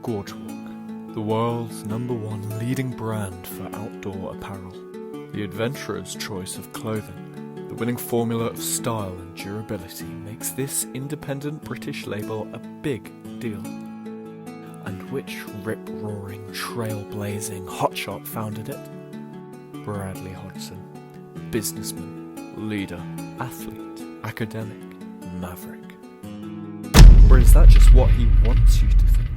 Gorgewalk, the world's #1 leading brand for outdoor apparel. The adventurer's choice of clothing, the winning formula of style and durability makes this independent British label a big deal. And which rip-roaring, trailblazing hotshot founded it? Bradley Hodgson, businessman, leader, athlete, academic, maverick. Or is that just what he wants you to think?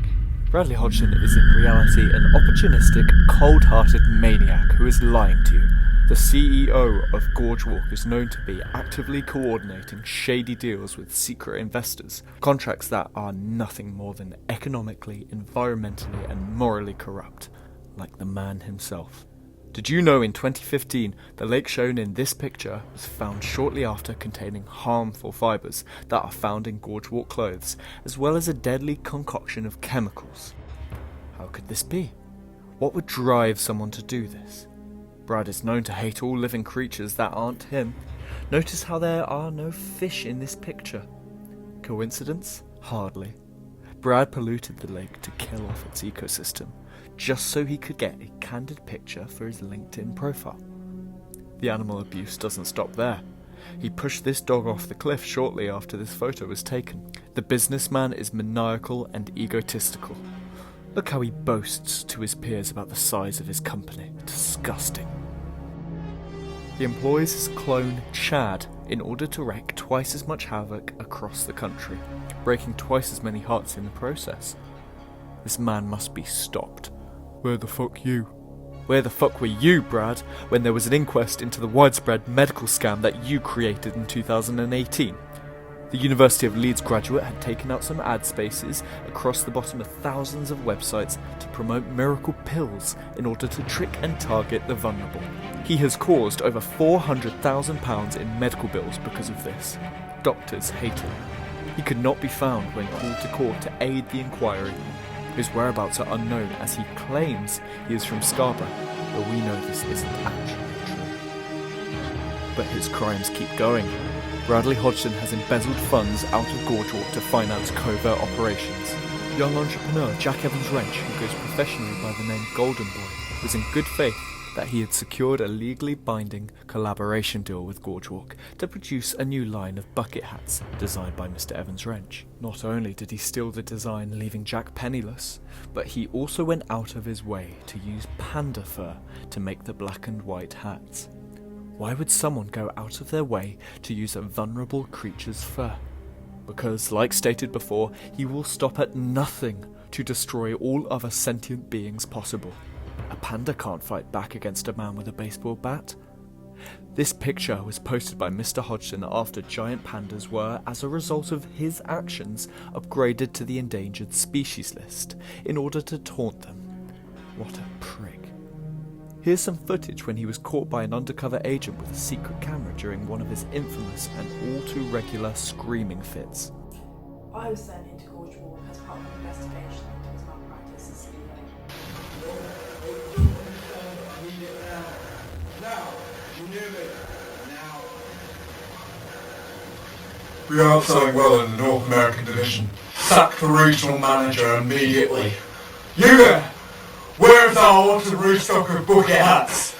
Bradley Hodgson is in reality an opportunistic, cold-hearted maniac who is lying to you. The CEO of Gorgewalk is known to be actively coordinating shady deals with secret investors, contracts that are nothing more than economically, environmentally and morally corrupt, like the man himself. Did you know in 2015 the lake shown in this picture was found shortly after containing harmful fibres that are found in Gorgewalk clothes, as well as a deadly concoction of chemicals? How could this be? What would drive someone to do this? Brad is known to hate all living creatures that aren't him. Notice how there are no fish in this picture. Coincidence? Hardly. Brad polluted the lake to kill off its ecosystem, just so he could get a candid picture for his LinkedIn profile. The animal abuse doesn't stop there. He pushed this dog off the cliff shortly after this photo was taken. The businessman is maniacal and egotistical. Look how he boasts to his peers about the size of his company. Disgusting. He employs his clone Chad in order to wreak twice as much havoc across the country, breaking twice as many hearts in the process. This man must be stopped. Where the fuck you? Where the fuck were you, Brad, when there was an inquest into the widespread medical scam that you created in 2018? The University of Leeds graduate had taken out some ad spaces across the bottom of thousands of websites to promote miracle pills in order to trick and target the vulnerable. He has caused over £400,000 in medical bills because of this. Doctors hate him. He could not be found when called to court to aid the inquiry. His whereabouts are unknown as he claims he is from Scarborough, but we know this isn't actually true. But his crimes keep going. Bradley Hodgson has embezzled funds out of Gorgewalk to finance covert operations. Young entrepreneur Jack Evans-Wrench, who goes professionally by the name Golden Boy, was in good faith that he had secured a legally binding collaboration deal with Gorgewalk to produce a new line of bucket hats designed by Mr. Evans-Wrench. Not only did he steal the design leaving Jack penniless, but he also went out of his way to use panda fur to make the black and white hats. Why would someone go out of their way to use a vulnerable creature's fur? Because, like stated before, he will stop at nothing to destroy all other sentient beings possible. A panda can't fight back against a man with a baseball bat. This picture was posted by Mr. Hodgson after giant pandas were, as a result of his actions, upgraded to the endangered species list in order to taunt them. What a prick. Here's some footage when he was caught by an undercover agent with a secret camera during one of his infamous and all too regular screaming fits. I was sent into Gorgewalk as part of an investigation into his malpractice as CEO. We aren't selling well in the North American division. Sack the regional manager immediately. You there! Where's our wanted restock of bucket hats?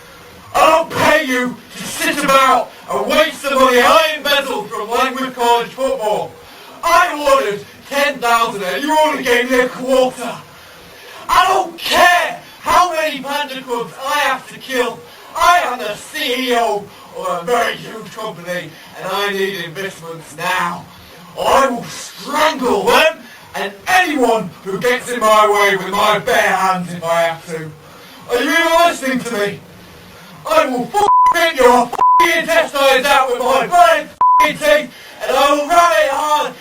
I don't pay you to sit about and waste the money I embezzled from Langwood College football. I ordered 10,000 and you only gave me a quarter. I don't care how many panda cubs I have to kill. I am the CEO of a very huge company and I need investments now. I will strangle them and anyone who gets in my way with my bare hands if I have to. Are you even listening to me? I will rip your intestines out with my bloody teeth and I will ram it hard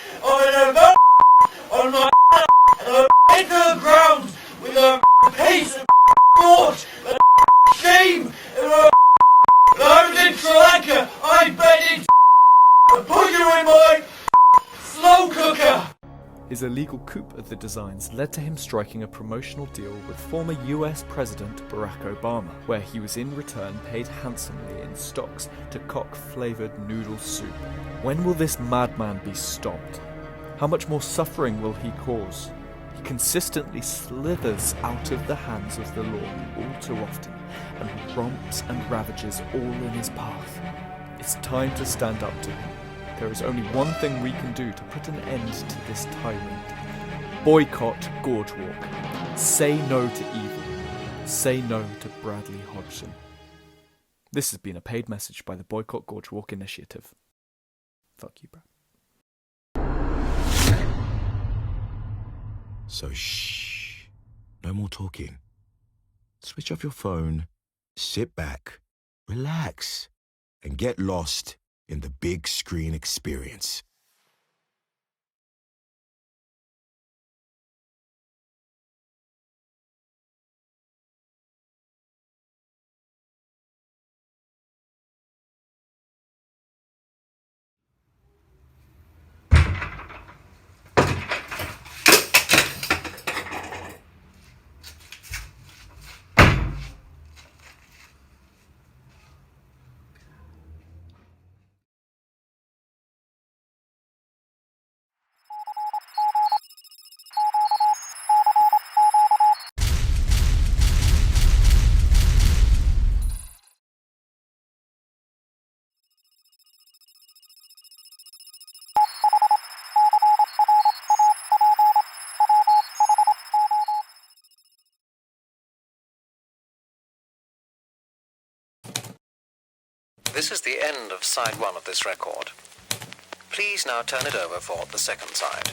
on my and I will into the ground with a piece of torch and a shame. When I was in Sri Lanka, I bedded and put you in my slow cooker. His illegal coup of the designs led to him striking a promotional deal with former US President Barack Obama, where he was in return paid handsomely in stocks to cock-flavoured noodle soup. When will this madman be stopped? How much more suffering will he cause? He consistently slithers out of the hands of the law all too often and romps and ravages all in his path. It's time to stand up to him. There is only one thing we can do to put an end to this tyrant. Boycott Gorge Walk. Say no to evil. Say no to Bradley Hodgson. This has been a paid message by the Boycott Gorge Walk Initiative. Fuck you, Brad. So shh, no more talking. Switch off your phone, sit back, relax, and get lost in the big screen experience. This is the end of side 1 of this record. Please now turn it over for the second side.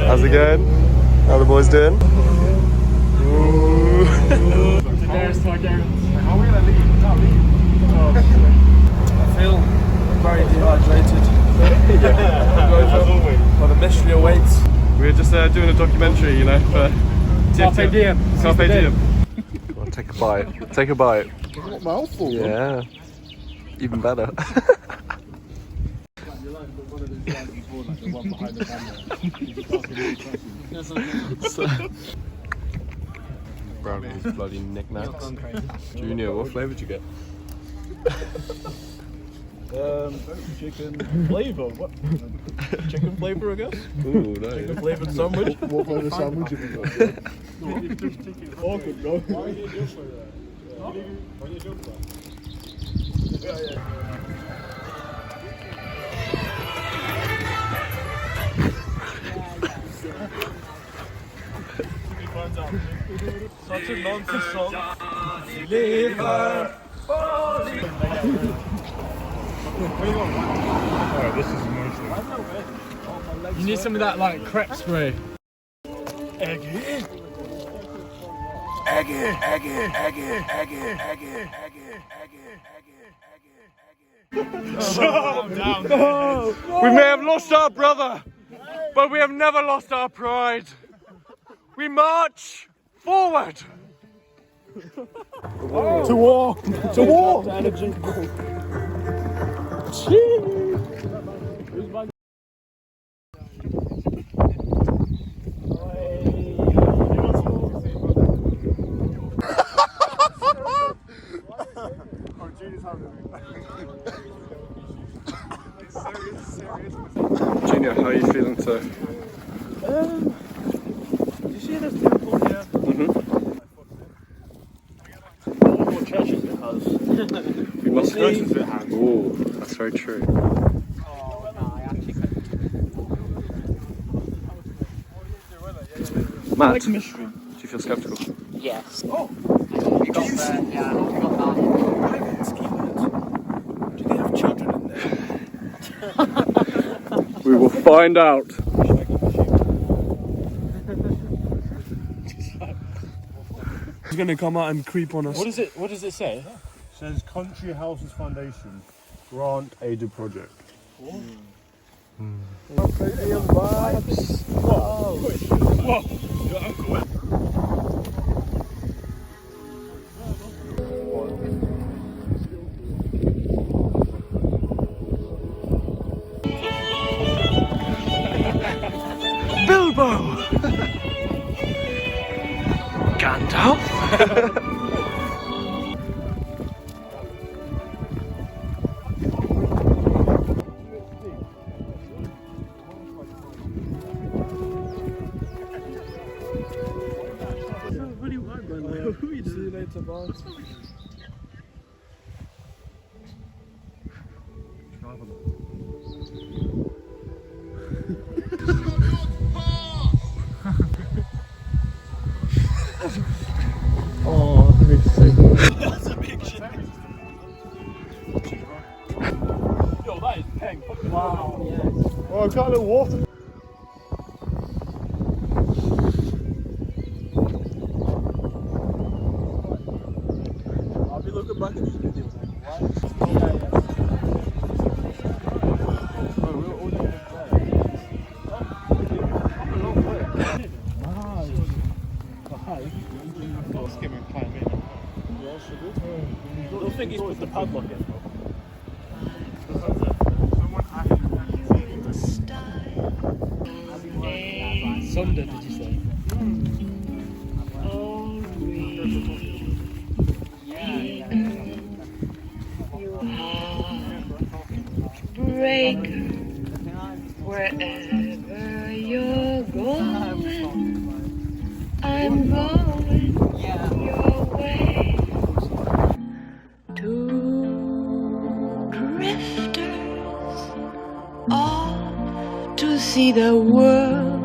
How's it going? How the boys doing? I feel very dehydrated. But the mystery awaits. We were just doing a documentary, you know, for Carpe diem. Carpe diem. Well, take a bite. Take a bite. What mouthful? Yeah. Even better. Brownie's bloody knickknacks. Junior, what flavour did you get? Chicken flavour. What? Chicken flavour, I guess. Ooh, nice. Chicken flavoured sandwich. What flavour sandwich have you got? Oh, good go. Such a nonsense song. Deliver. Oh, this is emotional. You need some of that like crepe spray. Eggy. We may have lost our brother, but we have never lost our pride. We march forward. To war! To war! Energy. Junior, how are you feeling today? You see this temple here? More treasures because We must go. Ooh, that's very true. Matt, do mystery. you feel skeptical? Yes. Oh, You got that, yeah, you got that. do they have children in there? We will find out. He's gonna come out and creep on us. What does it say? It says Country Houses Foundation grant aided project. Bilbo! Gandalf? See you later, boss. Oh, that's a big shit. Yo, that is peng. Wow, yes. Oh, I got a little water. I'll be looking back at these videos. I don't think he's put the padlock in. Sunday, did you say? Break wherever you're going. I'm going your way. Two drifters off to see the world.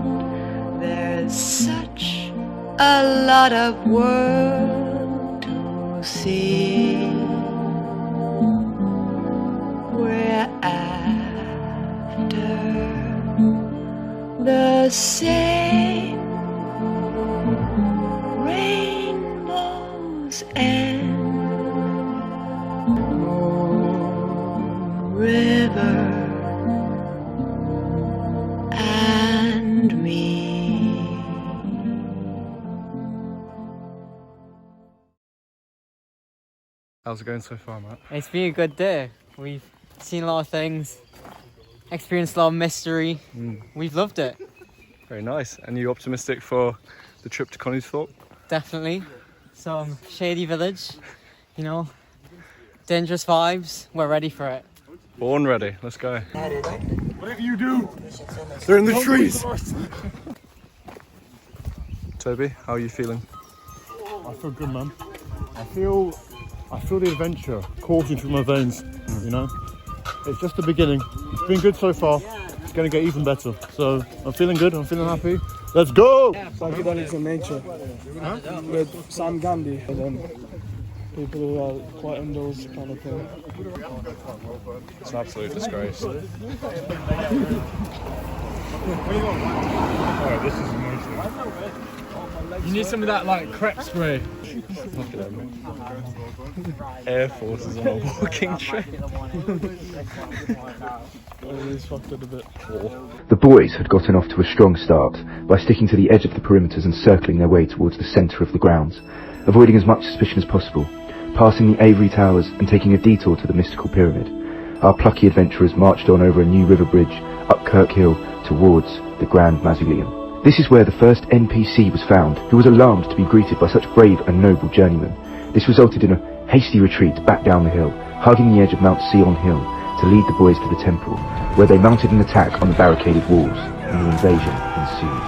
There's such a lot of world to see. We're after the same rainbows and river and me. How's it going so far, Matt? It's been a good day. We've seen a lot of things, experienced a lot of mystery. We've loved it. Very nice. And you optimistic for the trip to Conniesthorpe? Definitely. Some shady village, you know, dangerous vibes. We're ready for it. Born ready. Let's go. Whatever you do, They're in the trees. Toby, how are you feeling? I feel good, man. I feel the adventure coursing through my veins, you know? It's just the beginning. It's been good so far. It's going to get even better. So I'm feeling good. I'm feeling happy. Let's go! Psychedelics in nature. With Sam Gandhi and then people who are quite on those kind of thing. It's an absolute disgrace. Alright, this is emotional. You need some of that like crepe spray. Look at them. Air Force is on a walking trip. He's fucked it a bit. The boys had gotten off to a strong start by sticking to the edge of the perimeters and circling their way towards the centre of the grounds, avoiding as much suspicion as possible, passing the Avery Towers and taking a detour to the mystical pyramid. Our plucky adventurers marched on over a new river bridge, up Kirk Hill, towards the Grand Mausoleum. This is where the first NPC was found, who was alarmed to be greeted by such brave and noble journeymen. This resulted in a hasty retreat back down the hill, hugging the edge of Mount Sion Hill, to lead the boys to the temple, where they mounted an attack on the barricaded walls, and the invasion ensued.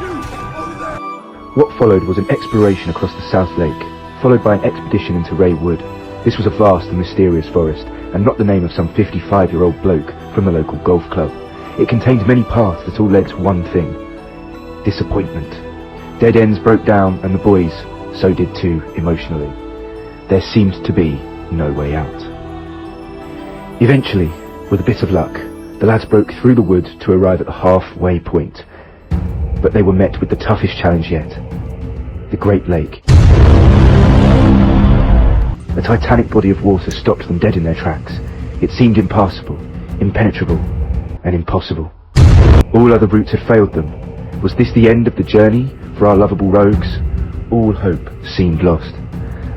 What followed was an exploration across the South Lake, followed by an expedition into Ray Wood. This was a vast and mysterious forest, and not the name of some 55-year-old bloke from the local golf club. It contained many paths that all led to one thing: disappointment. Dead ends broke down, and the boys so did too, emotionally. There seemed to be no way out. Eventually, with a bit of luck, the lads broke through the wood to arrive at the halfway point. But they were met with the toughest challenge yet: the Great Lake. A titanic body of water stopped them dead in their tracks. It seemed impassable, impenetrable, and impossible. All other routes had failed them. Was this the end of the journey for our lovable rogues? All hope seemed lost.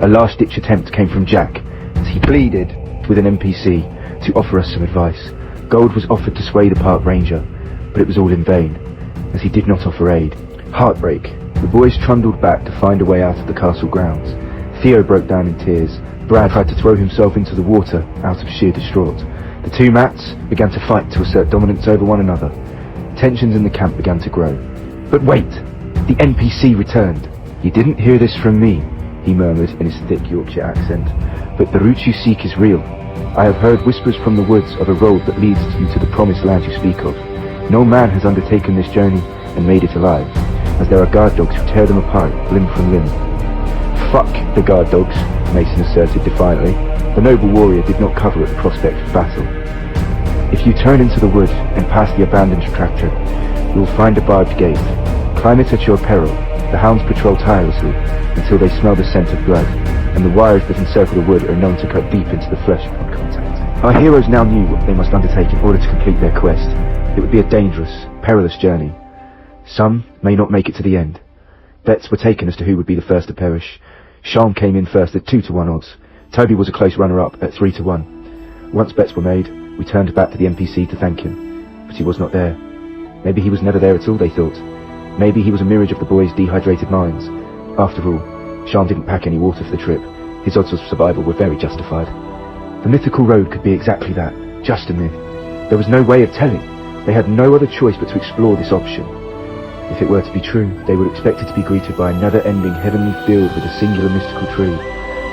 A last-ditch attempt came from Jack, as he pleaded with an NPC to offer us some advice. Gold was offered to sway the park ranger, but it was all in vain, as he did not offer aid. Heartbreak. The boys trundled back to find a way out of the castle grounds. Theo broke down in tears. Brad tried to throw himself into the water out of sheer distraught. The two Mats began to fight to assert dominance over one another. Tensions in the camp began to grow. But wait! The NPC returned. "You didn't hear this from me," he murmured in his thick Yorkshire accent, "but the route you seek is real. I have heard whispers from the woods of a road that leads you to the promised land you speak of. No man has undertaken this journey and made it alive, as there are guard dogs who tear them apart limb from limb." "Fuck the guard dogs," Mason asserted defiantly. The noble warrior did not cover at the prospect of battle. "If you turn into the wood and past the abandoned tractor, you will find a barbed gate. Climb it at your peril. The hounds patrol tirelessly until they smell the scent of blood, and the wires that encircle the wood are known to cut deep into the flesh upon contact." Our heroes now knew what they must undertake in order to complete their quest. It would be a dangerous, perilous journey. Some may not make it to the end. Bets were taken as to who would be the first to perish. Sharm came in first at 2-1 odds. Toby was a close runner-up at 3-1. Once bets were made, we turned back to the NPC to thank him, but he was not there. Maybe he was never there at all, they thought. Maybe he was a mirage of the boys' dehydrated minds. After all, Sharm didn't pack any water for the trip. His odds of survival were very justified. The mythical road could be exactly that, just a myth. There was no way of telling. They had no other choice but to explore this option. If it were to be true, they would expect it to be greeted by a never-ending heavenly field with a singular mystical tree.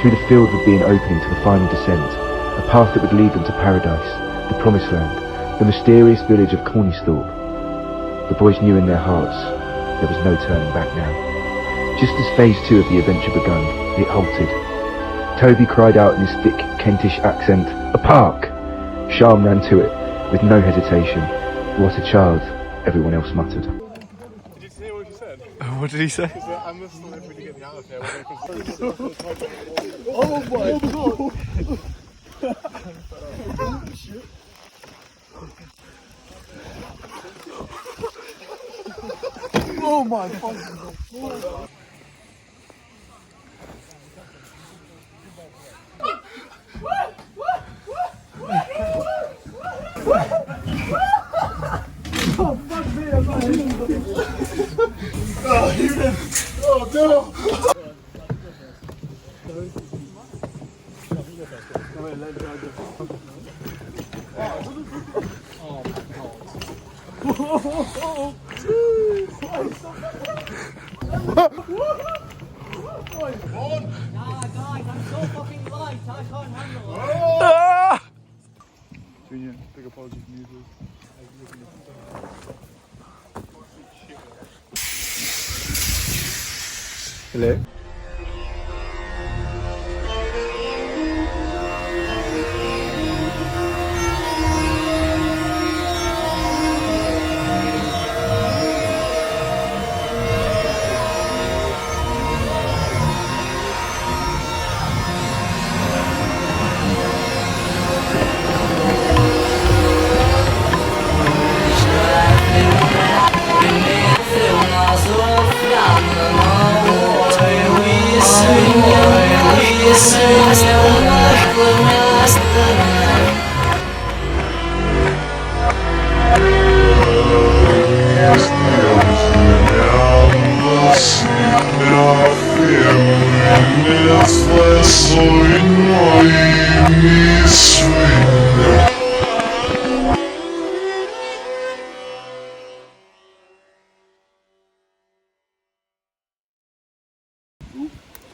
Through the field would be an opening to the final descent, a path that would lead them to paradise, the promised land, the mysterious village of Cornysthorpe. The boys knew in their hearts there was no turning back now. Just as phase 2 of the adventure begun, it halted. Toby cried out in his thick Kentish accent, "A park!" Sharm ran to it with no hesitation. "What a child," everyone else muttered. What did he say? I must not really get me out of here. Oh my god! Oh my fucking god! Oh fuck me! Oh, you did. Oh no! Junior, big apology from you, please. Hello.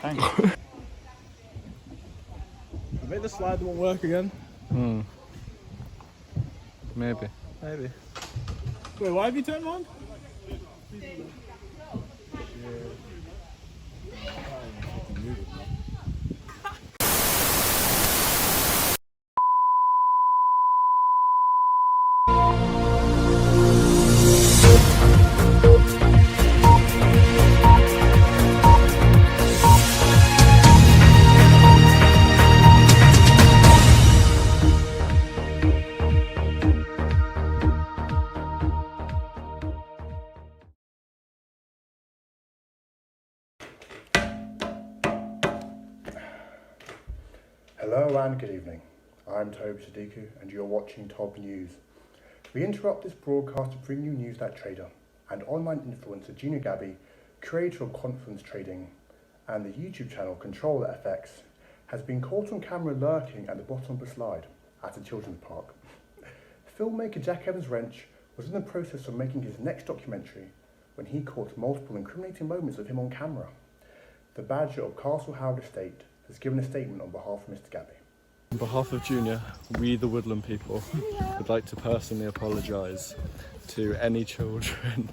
Thanks. I bet the slide won't work again. Maybe. Maybe. Wait, why have you turned on? Hello and good evening. I'm Toby Sadiku and you're watching Top News. We interrupt this broadcast to bring you news that trader and online influencer Junior Gabby, creator of confidence trading and the YouTube channel Controller FX, has been caught on camera lurking at the bottom of a slide at a children's park. Filmmaker Jack Evans-Wrench was in the process of making his next documentary when he caught multiple incriminating moments of him on camera. The Badger of Castle Howard Estate has given a statement on behalf of Mr. Gabby. On behalf of Junior, we the Woodland people would like to personally apologise to any children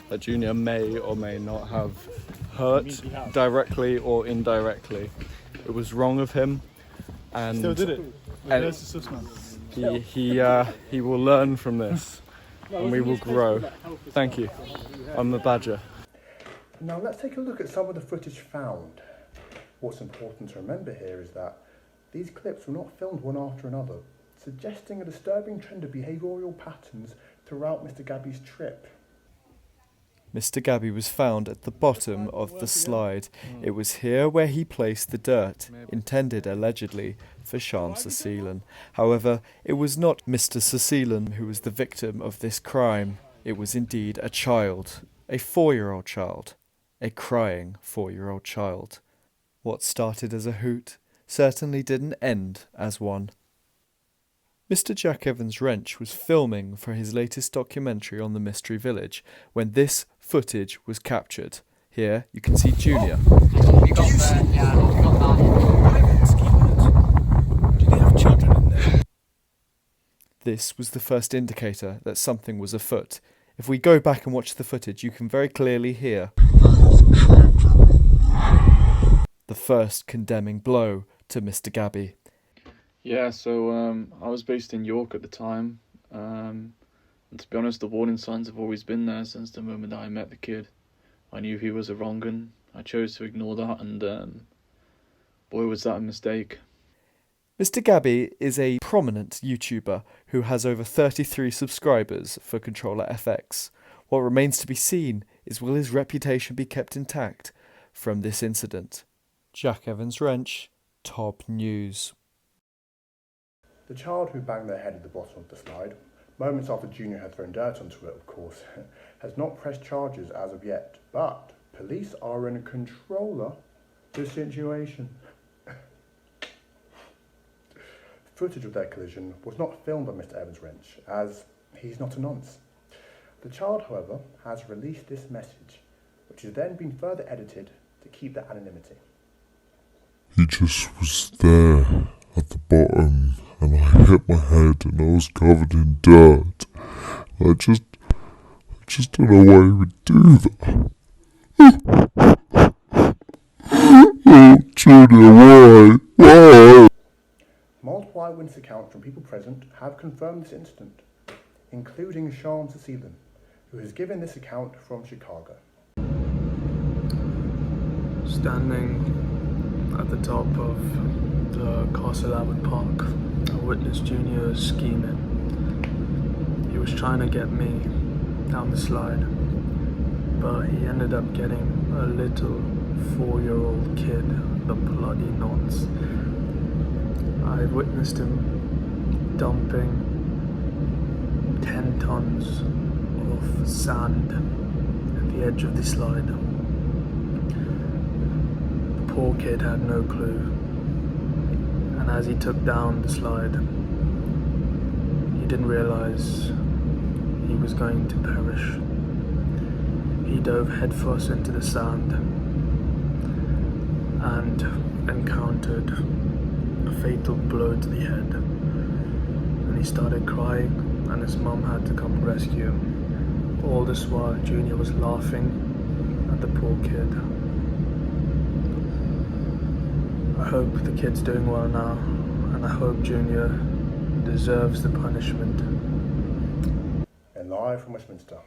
that Junior may or may not have hurt directly or indirectly. It was wrong of him, and Still did it. He will learn from this and we will grow. Thank you. I'm the Badger. Now let's take a look at some of the footage found. What's important to remember here is that these clips were not filmed one after another, suggesting a disturbing trend of behavioural patterns throughout Mr. Gabby's trip. Mr. Gabby was found at the bottom of the slide. It was here where he placed the dirt, intended allegedly for Sham Cecilan. However, it was not Mr. Cecilan who was the victim of this crime. It was indeed a child, a 4-year-old child, a crying 4-year-old child. What started as a hoot certainly didn't end as one. Mr. Jack Evans-Wrench was filming for his latest documentary on the Mystery Village when this footage was captured. Here you can see Junior. You got there, yeah, you got that. Do they have children in there? This was the first indicator that something was afoot. If we go back and watch the footage, you can very clearly hear the first condemning blow to Mr. Gabby. Yeah, so I was based in York at the time, and to be honest, the warning signs have always been there since the moment that I met the kid. I knew he was a wrong 'un. I chose to ignore that, and boy was that a mistake. Mr. Gabby is a prominent YouTuber who has over 33 subscribers for Controller FX. What remains to be seen is will his reputation be kept intact from this incident. Jack Evans-Wrench, Top News. The child who banged their head at the bottom of the slide, moments after Junior had thrown dirt onto it of course, has not pressed charges as of yet, but police are in control of the situation. Footage of their collision was not filmed by Mr. Evans-Wrench, as he's not a nonce. The child, however, has released this message, which has then been further edited to keep that anonymity. He just was there at the bottom and I hit my head and I was covered in dirt. I just don't know why he would do that. Oh, Junior, why? Multiple eyewitness accounts from people present have confirmed this incident, including Sham Cecilan, who has given this account from Chicago. Standing at the top of the Castle Howard Park, I witnessed Junior scheming. He was trying to get me down the slide, but he ended up getting a little 4-year-old kid, the bloody nonce. I witnessed him dumping 10 tons of sand at the edge of the slide. The poor kid had no clue, and as he took down the slide, he didn't realize he was going to perish. He dove headfirst into the sand and encountered a fatal blow to the head, and he started crying, and his mum had to come rescue him. All this while Junior was laughing at the poor kid. I hope the kid's doing well now, and I hope Junior deserves the punishment. And live from Westminster,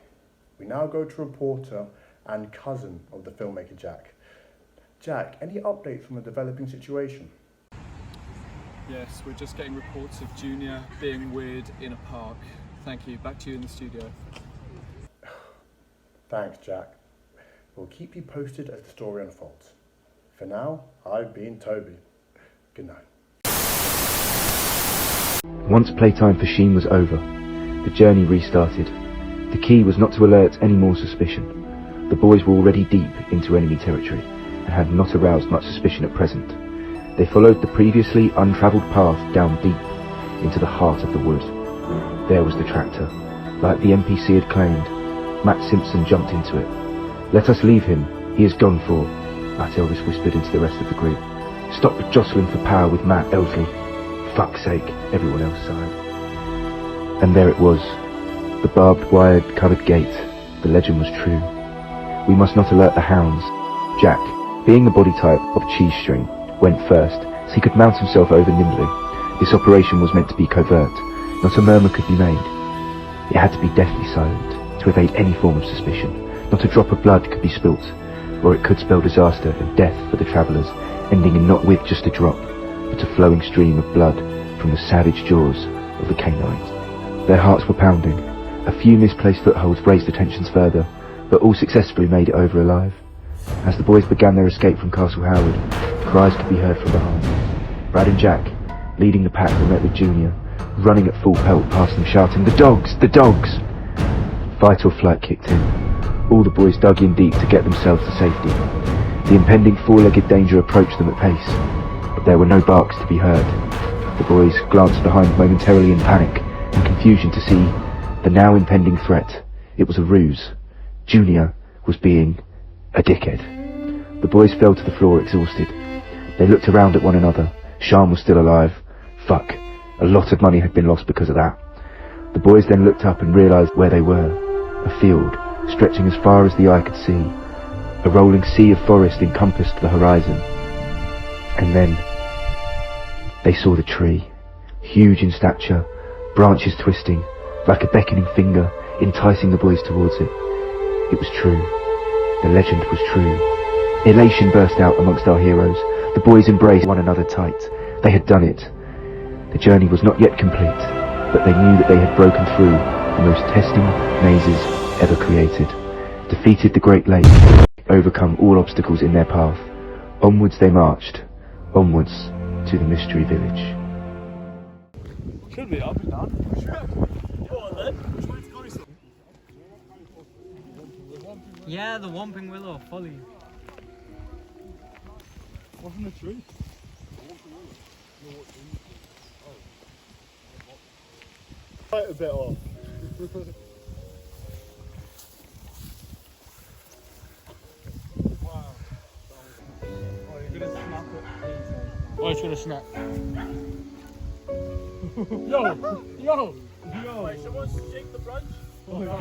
we now go to reporter and cousin of the filmmaker Jack. Jack, any updates from the developing situation? Yes, we're just getting reports of Junior being weird in a park. Thank you. Back to you in the studio. Thanks, Jack. We'll keep you posted as the story unfolds. For now, I've been Toby. Good night. Once playtime for Sheen was over, the journey restarted. The key was not to alert any more suspicion. The boys were already deep into enemy territory and had not aroused much suspicion at present. They followed the previously untravelled path down deep into the heart of the wood. There was the tractor. Like the NPC had claimed, Matt Simpson jumped into it. "Let us leave him. He is gone for," Matt Elvis whispered into the rest of the group. "Stop jostling for power with Matt Elsley." "Fuck's sake," everyone else sighed. And there it was. The barbed wired covered gate. The legend was true. We must not alert the hounds. Jack, being the body type of Cheese String, went first, so he could mount himself over nimbly. This operation was meant to be covert. Not a murmur could be made. It had to be deathly silent, to evade any form of suspicion. Not a drop of blood could be spilt, or it could spell disaster and death for the travellers, ending in not with just a drop, but a flowing stream of blood from the savage jaws of the canines. Their hearts were pounding. A few misplaced footholds raised the tensions further, but all successfully made it over alive. As the boys began their escape from Castle Howard, cries could be heard from behind. Brad and Jack, leading the pack, were met with Junior, running at full pelt past them, shouting, "The dogs! The dogs!" Fight or flight kicked in. All the boys dug in deep to get themselves to safety. The impending four-legged danger approached them at pace, but there were no barks to be heard. The boys glanced behind momentarily in panic and confusion to see the now impending threat. It was a ruse. Junior was being a dickhead. The boys fell to the floor exhausted. They looked around at one another. Sean was still alive. Fuck. A lot of money had been lost because of that. The boys then looked up and realised where they were. A field, stretching as far as the eye could see. A rolling sea of forest encompassed the horizon. And then they saw the tree. Huge in stature, branches twisting, like a beckoning finger, enticing the boys towards it. It was true. The legend was true. Elation burst out amongst our heroes. The boys embraced one another tight. They had done it. The journey was not yet complete, but they knew that they had broken through the most testing mazes ever created, defeated the Great Lake, overcome all obstacles in their path. Onwards they marched, onwards to the Mystery Village. Should be up and down. Go on then. Which way to go? Yeah, the Whomping Willow, fully. What's in the tree? Quite a bit off. Wow. Oh, you're gonna snap it. Oh, it's gonna snap. Yo! Right, someone shake the branch. Oh, no.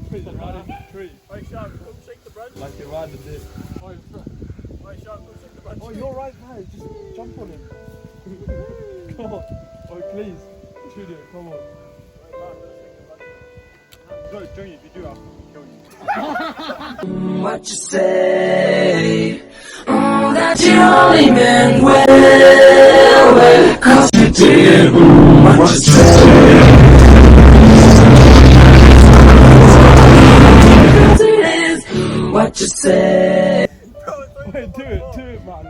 Put the man in the tree. Right, Sean, come shake the branch. Like you're riding it. Right, Sean, come shake the branch. Oh, you're right, man. Just jump on him. Come on. Oh, please. Junior, come on. No, Junior, if you do, I'll kill you. What you say? Oh, that you only meant well, 'cause you did. What you say? What you say? Wait, do it, man.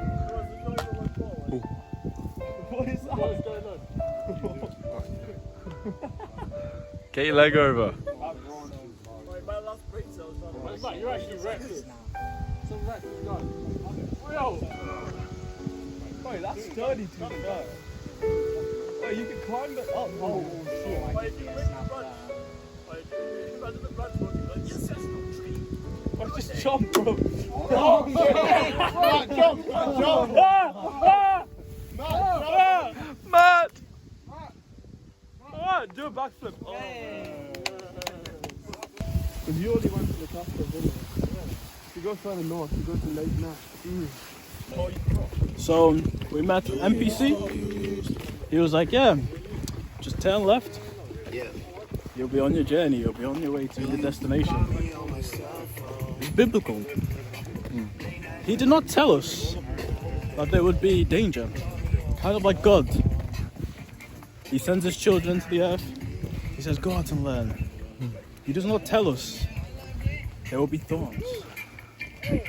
What is that? What's going on? Get your leg over. Wait, my last brain cells are Wait, Matt, you're actually wrecked. Some wrecked, go. Yo! Wait, that's sturdy to be fair. Wait, you can climb it up. Oh, shit. Wait, you can make the branch. Wait, imagine the branch walking like, yes, that's no tree. Wait, just jump, bro. Oh, shit. Jump. Matt! Alright, do a backflip. Oh. If you only went to the top of the village, if you go further north, you go to Lake Nash. So we met NPC. He was like, yeah, just turn left. You'll be on your journey. You'll be on your way to the destination. It's biblical. He did not tell us that there would be danger. Kind of like God. He sends his children to the earth. He says, go out and learn. He does not tell us there will be thorns.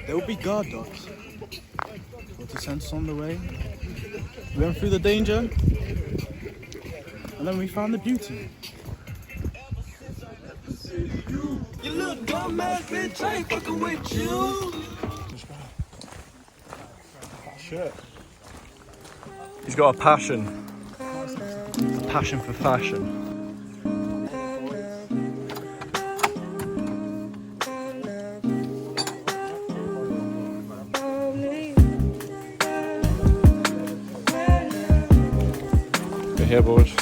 There will be guard dogs. But he sent us on the way. We went through the danger. and then we found the beauty. You little dumbass bitch, I ain't fucking with you. Shit. He's got a passion. A passion for fashion. We're here, boys.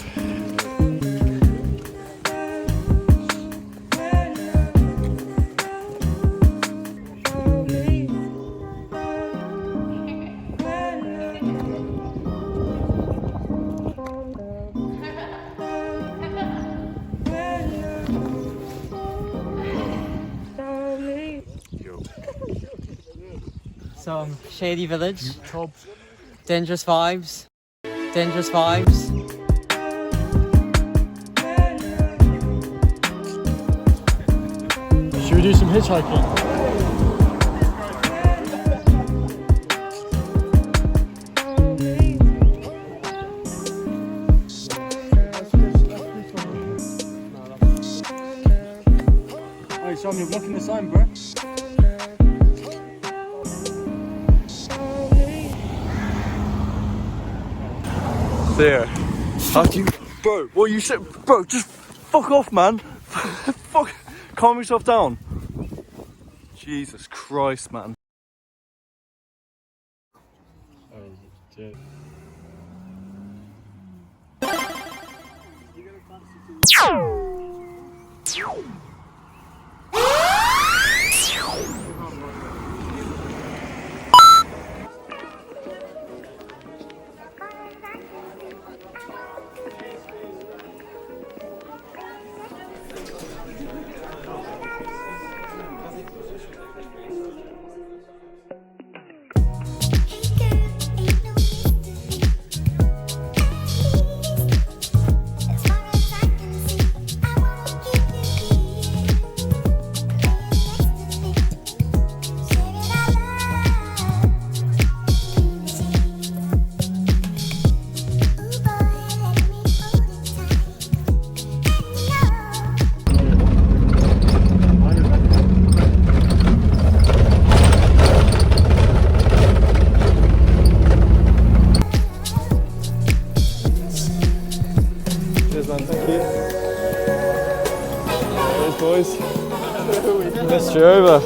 Some shady village. Dangerous vibes. Dangerous vibes. Should we do some hitchhiking? Hey, Sam, you're blocking the sign, bro. There. How do you, bro? What you said, bro? Just fuck off, man. Fuck. Calm yourself down. Jesus Christ, man. Boys, missed you over.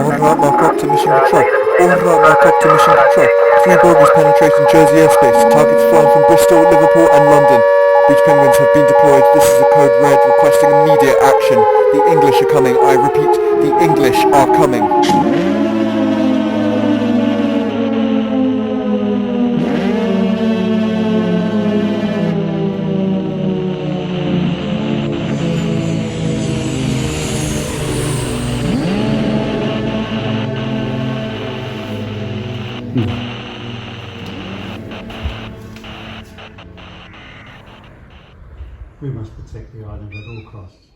Alright, mark up to mission control. Alright, mark up to mission control. 3 bogies penetrating Jersey airspace. Targets flying from Bristol, Liverpool and London. Beach penguins have been deployed. This is a code red requesting immediate action. The English are coming. I repeat, the English are coming. We must protect the island at all costs.